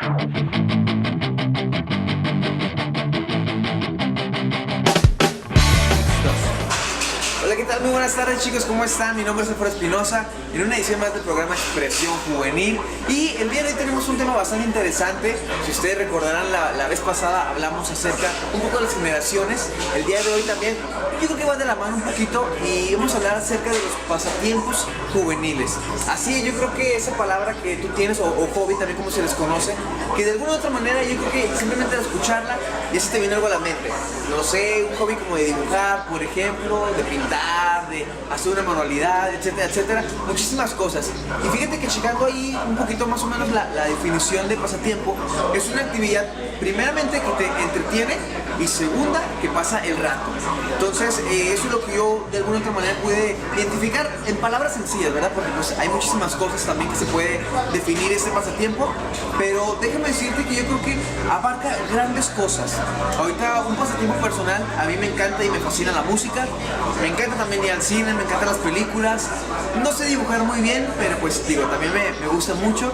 Hola, ¿qué tal? Muy buenas tardes, chicos, ¿cómo están? Mi nombre es Alfredo Espinosa, en una edición más del programa Expresión Juvenil. Y el día de hoy tenemos un tema bastante interesante. Si ustedes recordarán, la vez pasada hablamos acerca un poco de las generaciones. El día de hoy también, yo creo que va de la mano un poquito y vamos a hablar acerca de los pasatiempos juveniles. Así, yo creo que esa palabra que tú tienes, o hobby también como se les conoce, que de alguna u otra manera yo creo que simplemente al escucharla ya se te viene algo a la mente. No sé, un hobby como de dibujar, por ejemplo, de pintar, de hacer una manualidad, etcétera, etcétera, muchísimas cosas. Y fíjate que checando ahí un poquito más o menos la definición de pasatiempo, es una actividad primeramente que te entretiene y segunda que pasa el rato. Entonces eso es lo que yo de alguna u otra manera pude identificar en palabras sencillas, ¿verdad? Porque pues hay muchísimas cosas también que se puede definir este pasatiempo, pero déjame decirte que yo creo que abarca grandes cosas. Ahorita un pasatiempo personal, a mí me encanta y me fascina la música, me encanta también ir al cine, me encantan las películas. No sé dibujar muy bien, pero pues digo, también me gusta mucho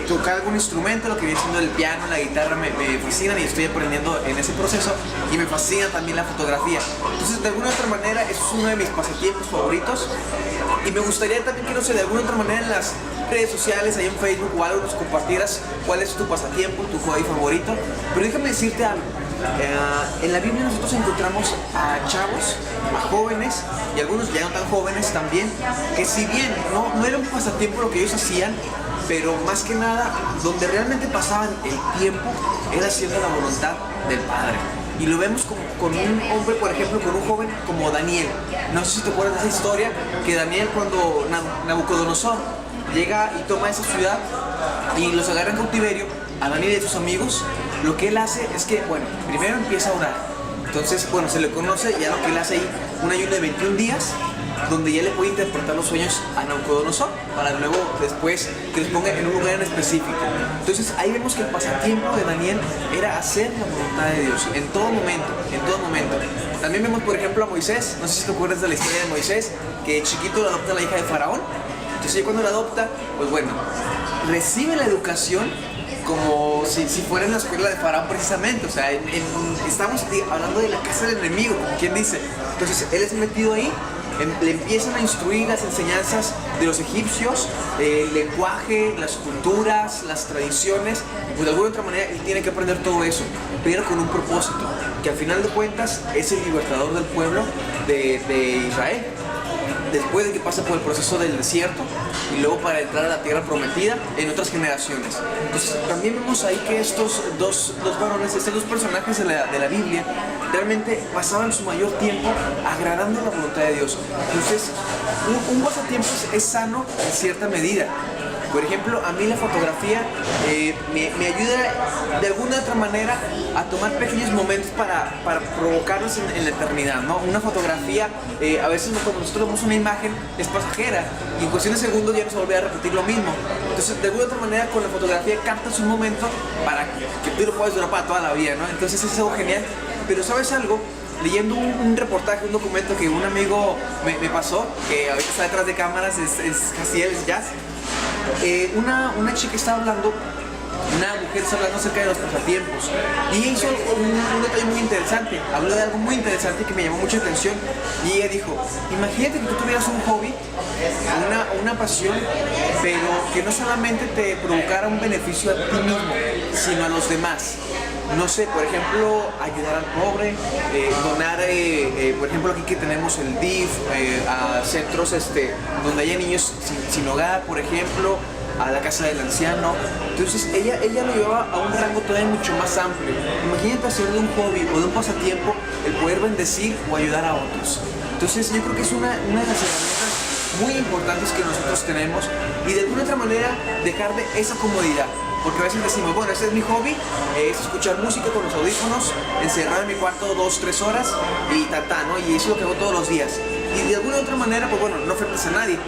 tocar algún instrumento, lo que viene siendo el piano, la guitarra, me fascinan y estoy aprendiendo en ese proceso, y me fascina también la fotografía. Entonces, de alguna otra manera, eso es uno de mis pasatiempos favoritos, y me gustaría también que, no sé, de alguna otra manera en las redes sociales, ahí en Facebook o algo, nos compartieras cuál es tu pasatiempo, tu hobby favorito. Pero déjame decirte algo. En la Biblia nosotros encontramos a chavos, a jóvenes y algunos ya no tan jóvenes también, que si bien no era un pasatiempo lo que ellos hacían, pero más que nada donde realmente pasaban el tiempo era haciendo la voluntad del Padre. Y lo vemos con un hombre, por ejemplo, con un joven como Daniel. No sé si te acuerdas de esa historia, que Daniel, cuando Nabucodonosor llega y toma esa ciudad y los agarra en cautiverio, a Daniel y a sus amigos, lo que él hace es que, bueno, primero empieza a orar. Entonces, bueno, se le conoce ya lo que él hace ahí, un ayuno de 21 días, donde ya le puede interpretar los sueños a Nabucodonosor, para luego después que los ponga en un lugar en específico. Entonces ahí vemos que el pasatiempo de Daniel era hacer la voluntad de Dios, en todo momento, en todo momento. También vemos, por ejemplo, a Moisés. No sé si te acuerdas de la historia de Moisés, que chiquito lo adopta la hija de Faraón. Entonces ya cuando la adopta, pues bueno, recibe la educación como si fuera en la escuela de Faraón precisamente. O sea, estamos hablando de la casa del enemigo, como quien dice. Entonces él es metido ahí, le empiezan a instruir las enseñanzas de los egipcios, el lenguaje, las culturas, las tradiciones. Pues de alguna otra manera él tiene que aprender todo eso, pero con un propósito, que al final de cuentas es el libertador del pueblo de Israel, después de que pasa por el proceso del desierto y luego para entrar a la tierra prometida en otras generaciones. Entonces también vemos ahí que estos dos varones, estos dos personajes de la Biblia, realmente pasaban su mayor tiempo agradando la voluntad de Dios. Entonces un pasatiempo es sano en cierta medida. Por ejemplo, a mí la fotografía me ayuda de alguna otra manera a tomar pequeños momentos para provocarlos en la eternidad, ¿no? Una fotografía, a veces cuando nosotros vemos una imagen, es pasajera y en cuestión de segundos ya no se vuelve a repetir lo mismo. Entonces, de alguna otra manera, con la fotografía captas un momento para que tú lo puedas durar para toda la vida, ¿no? Entonces, es algo genial. Pero, ¿sabes algo? Leyendo un reportaje, un documento que un amigo me pasó, que ahorita está detrás de cámaras, es Jaciel, es Jazz. Una chica está hablando, una mujer está hablando acerca de los pasatiempos, y hizo un detalle muy interesante. Habló de algo muy interesante que me llamó mucha atención, y ella dijo: imagínate que tú tuvieras un hobby, una pasión, pero que no solamente te provocara un beneficio a ti mismo, sino a los demás. No sé, por ejemplo, ayudar al pobre, donar, por ejemplo, aquí que tenemos el DIF, a centros donde haya niños sin hogar, por ejemplo, a la casa del anciano. Entonces ella lo llevaba a un rango todavía mucho más amplio. Imagínate hacer de un hobby o de un pasatiempo el poder bendecir o ayudar a otros. Entonces yo creo que es una de las herramientas muy importantes que nosotros tenemos, y de alguna otra manera dejar de esa comodidad. Porque a veces decimos, bueno, este es mi hobby, es escuchar música con los audífonos, encerrado en mi cuarto 2-3 horas y ¿no? Y eso es lo que hago todos los días. Y de alguna otra manera, pues bueno, no afectas a nadie.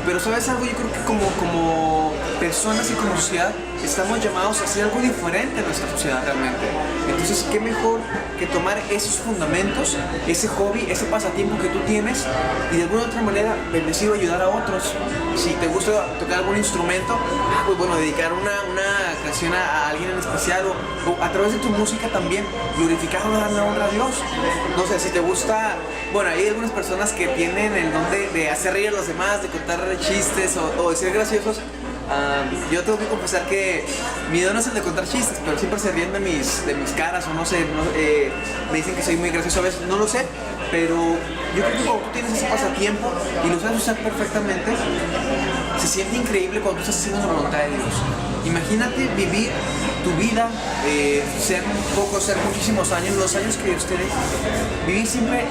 Pero ¿sabes algo? Yo creo que como personas y como sociedad estamos llamados a hacer algo diferente en nuestra sociedad realmente. Entonces, ¿qué mejor que tomar esos fundamentos, ese hobby, ese pasatiempo que tú tienes, y de alguna otra manera bendecir o ayudar a otros? Si te gusta tocar algún instrumento, pues bueno, dedicar una atención a alguien en especial o a través de tu música también glorificar o dar la honra a Dios. No sé, si te gusta, bueno, hay algunas personas que tienen el don de hacer reír a los demás, de contar chistes o de ser graciosos. Yo tengo que confesar que mi don no es el de contar chistes, pero siempre se ríen de mis caras o no sé, me dicen que soy muy gracioso a veces, no lo sé, pero yo creo que cuando tú tienes ese pasatiempo y lo sabes usar perfectamente, se siente increíble cuando tú estás haciendo la voluntad de Dios. Imagínate vivir tu vida, ser pocos, ser muchísimos años, los años que Dios te dé, vivir siempre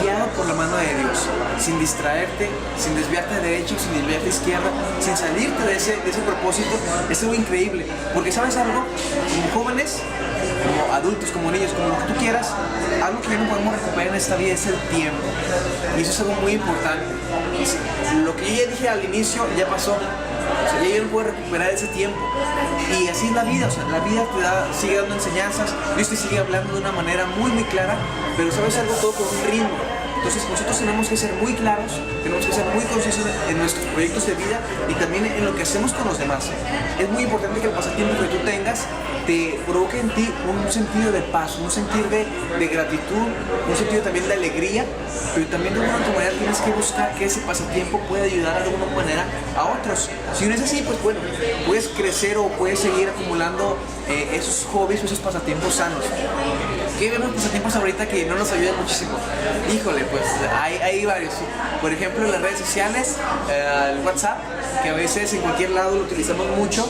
guiado por la mano de Dios, sin distraerte, sin desviarte de derecha, sin desviarte de izquierda, sin salirte de ese propósito. Es algo increíble, porque ¿sabes algo? Como jóvenes, como adultos, como niños, como lo que tú quieras, algo que no podemos recuperar en esta vida es el tiempo, y eso es algo muy importante. Lo que yo ya dije al inicio ya pasó. O sea, ya yo no puedo recuperar ese tiempo. Y así es la vida, o sea, la vida sigue dando enseñanzas, Dios te sigue hablando de una manera muy muy clara, pero sabes algo, todo con un ritmo. Entonces nosotros tenemos que ser muy claros, tenemos que ser muy concisos en nuestros proyectos de vida y también en lo que hacemos con los demás. Es muy importante que el pasatiempo que tú tengas te provoque en ti un sentido de paz, un sentido de gratitud, un sentido también de alegría, pero también de alguna otra manera tienes que buscar que ese pasatiempo pueda ayudar de alguna manera a otros. Si no es así, pues bueno, puedes crecer o puedes seguir acumulando esos hobbies o esos pasatiempos sanos. ¿Qué vemos pasatiempos ahorita que no nos ayudan muchísimo? Híjole, pues hay varios. Por ejemplo, las redes sociales, el WhatsApp, que a veces en cualquier lado lo utilizamos mucho.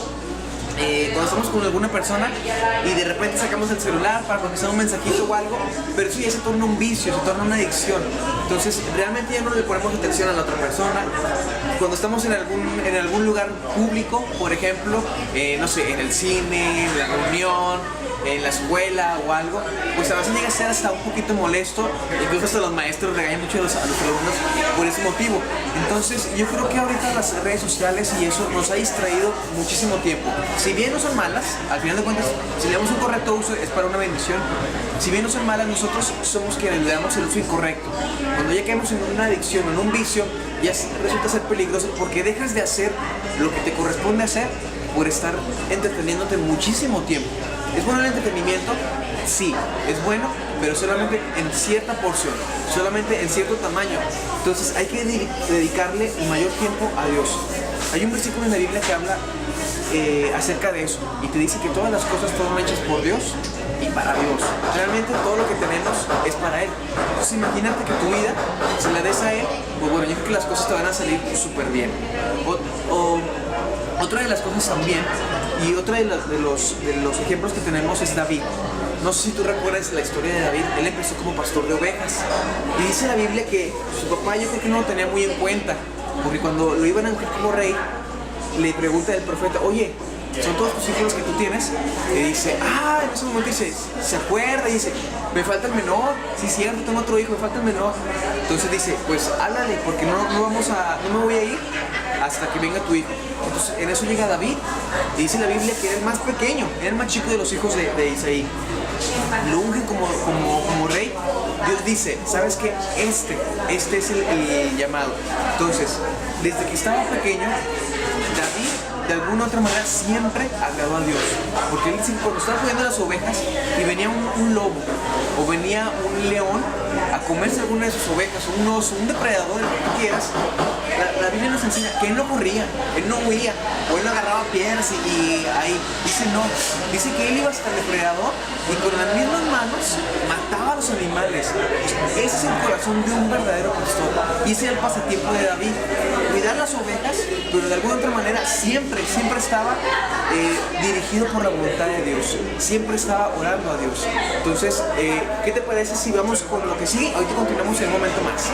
Cuando estamos con alguna persona y de repente sacamos el celular para contestar un mensajito o algo, pero eso ya se torna un vicio, se torna una adicción. Entonces realmente ya no le ponemos atención a la otra persona. Cuando estamos en algún lugar público, por ejemplo, no sé, en el cine, en la reunión, en la escuela o algo, pues a veces llega a ser hasta un poquito molesto, incluso hasta los maestros regañan mucho a los alumnos por ese motivo. Entonces yo creo que ahorita las redes sociales y eso nos ha distraído muchísimo tiempo. Si bien no son malas, al final de cuentas, si le damos un correcto uso es para una bendición. Si bien no son malas, nosotros somos quienes le damos el uso incorrecto. Cuando ya caemos en una adicción, en un vicio, ya resulta ser peligroso porque dejas de hacer lo que te corresponde hacer por estar entreteniéndote muchísimo tiempo. ¿Es bueno el entretenimiento? Sí, es bueno, pero solamente en cierta porción, solamente en cierto tamaño. Entonces hay que dedicarle el mayor tiempo a Dios. Hay un versículo en la Biblia que habla acerca de eso y te dice que todas las cosas fueron hechas por Dios y para Dios. Realmente todo lo que tenemos es para Él. Entonces imagínate que tu vida se la des a Él, pues bueno, yo creo que las cosas te van a salir súper bien. Otra de las cosas también, y otra de los ejemplos que tenemos es David. No sé si tú recuerdas la historia de David. Él empezó como pastor de ovejas y dice la Biblia que su papá, yo creo que no lo tenía muy en cuenta, porque cuando lo iban a ungir como rey, le pregunta el profeta, oye, ¿son todos tus hijos los que tú tienes? Y dice, en ese momento dice, se acuerda y dice, me falta el menor, sí, cierto, tengo otro hijo, me falta el menor. Entonces dice, pues háblale, porque no me voy a ir hasta que venga tu hijo. Entonces en eso llega David y dice la Biblia que era el más pequeño, era el más chico de los hijos de Isaí. Lo ungen como rey. Dios dice, ¿sabes qué? Este es el llamado. Entonces, desde que estaba pequeño, David de alguna otra manera siempre agradó a Dios, porque él dice que cuando estaba cuidando las ovejas y venía un lobo o venía un león a comerse alguna de sus ovejas, un oso, un depredador, lo que tú quieras, la Biblia nos enseña que él no corría, él no huía, o él no agarraba piedras y ahí, dice que él iba hasta el depredador y con las mismas manos mataba a los animales. Ese es el corazón de un verdadero pastor y ese era el pasatiempo de David, cuidar las ovejas, pero de alguna otra manera siempre estaba dirigido por la voluntad de Dios, siempre estaba orando a Dios. Entonces, ¿qué te parece si vamos con lo que sigue? Ahorita continuamos en un momento más.